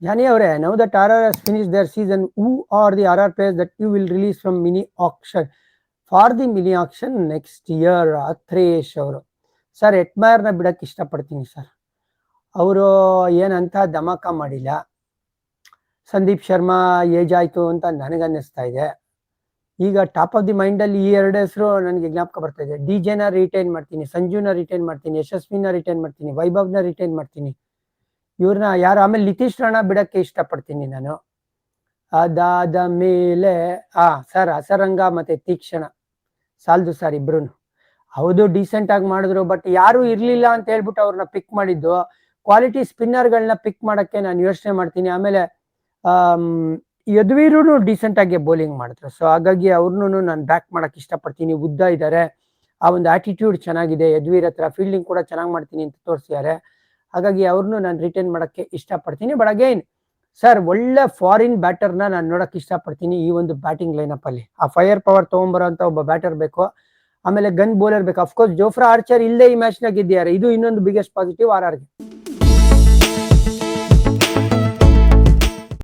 ಜಾನಿ ಅವರೇ, now that R R has finish their season, who are the R R players that you will release from mini auction for the mini auction next year? Athresh ಅವರು, sir ಎಟ್ಮೈರ್ನ ಬಿಡಕ್ಕೆ ಇಷ್ಟಪಡ್ತೀನಿ sir. ಅವರು ಏನಂತ ಧಮಾಕ ಮಾಡಿಲ್ಲ. Sandeep Sharma age ಆಯಿತು ಅಂತ ನನಗನ್ನಿಸ್ತಾ ಇದೆ. ಈಗ ಟಾಪ್ ಆಫ್ ದಿ ಮೈಂಡಲ್ಲಿ ಈ ಎರಡು ಹೆಸರು ನನಗೆ ಜ್ಞಾಪಕ ಬರ್ತಾ ಇದೆ. ಡಿಜೆನ ರಿಟೈನ್ ಮಾಡ್ತೀನಿ, ಸಂಜುನ ರಿಟೈನ್ ಮಾಡ್ತೀನಿ, ಯಶಸ್ವಿನ ರಿಟೈನ್ ಮಾಡ್ತೀನಿ, ವೈಭವ್ನ ರಿಟೈನ್ ಮಾಡ್ತೀನಿ. ಇವ್ರನ್ನ ಯಾರು, ಆಮೇಲೆ ನಿತೀಶ್ ರಾಣಾ ಬಿಡಕ್ಕೆ ಇಷ್ಟಪಡ್ತೀನಿ ನಾನು. ಅದಾದ ಮೇಲೆ ಸರ್ ಅಸರಂಗ ಮತ್ತೆ ತೀಕ್ಷಣ ಸಾಲದು ಸರ್ ಇಬ್ರು. ಹೌದು ಡಿಸೆಂಟ್ ಆಗಿ ಮಾಡಿದ್ರು, ಬಟ್ ಯಾರು ಇರ್ಲಿಲ್ಲ ಅಂತ ಹೇಳ್ಬಿಟ್ಟು ಅವ್ರನ್ನ ಪಿಕ್ ಮಾಡಿದ್ದು. ಕ್ವಾಲಿಟಿ ಸ್ಪಿನ್ನರ್ಗಳನ್ನ ಪಿಕ್ ಮಾಡಕ್ಕೆ ನಾನು ಯೋಚನೆ ಮಾಡ್ತೀನಿ. ಆಮೇಲೆ ಯದುವೀರು ಡಿಸೆಂಟ್ ಆಗಿ ಬೌಲಿಂಗ್ ಮಾಡಿದ್ರು, ಸೊ ಹಾಗಾಗಿ ಅವ್ರನ್ನೂ ನಾನು ಬ್ಯಾಕ್ ಮಾಡಕ್ ಇಷ್ಟಪಡ್ತೀನಿ. ಉದ್ದ ಇದ್ದಾರೆ, ಆ ಒಂದು ಆಟಿಟ್ಯೂಡ್ ಚೆನ್ನಾಗಿದೆ ಯದುವೀರ್ ಹತ್ರ, ಫೀಲ್ಡಿಂಗ್ ಕೂಡ ಚೆನ್ನಾಗಿ ಮಾಡ್ತೀನಿ ಅಂತ ತೋರಿಸಿದ್ದಾರೆ. ಹಾಗಾಗಿ ಅವ್ರನ್ನೂ ನಾನು ರಿಟೈನ್ ಮಾಡಕ್ಕೆ ಇಷ್ಟಪಡ್ತೀನಿ. ಬಟ್ ಅಗೈನ್ ಸರ್, ಒಳ್ಳೆ ಫಾರಿನ್ ಬ್ಯಾಟರ್ನ ನಾನು ನೋಡಕ್ ಇಷ್ಟಪಡ್ತೀನಿ ಈ ಒಂದು ಬ್ಯಾಟಿಂಗ್ ಲೈನಪ್ ಅಲ್ಲಿ. ಆ ಫೈರ್ ಪವರ್ ತಗೊಂಬರೋ ಅಂತ ಒಬ್ಬ ಬ್ಯಾಟರ್ ಬೇಕು, ಆಮೇಲೆ ಗನ್ ಬೌಲರ್ ಬೇಕು. ಅಫ್ಕೋರ್ಸ್ ಜೋಫ್ರಾ ಆರ್ಚರ್ ಇಲ್ಲೇ ಈ ಮ್ಯಾಚ್ ನಾಗ ಗೆದ್ದಿದ್ದಾರೆ, ಇದು ಇನ್ನೊಂದು ಬಿಗ್ಗೆಸ್ಟ್ ಪಾಸಿಟಿವ್ ಆರ್ ಆರ್ಗೆ.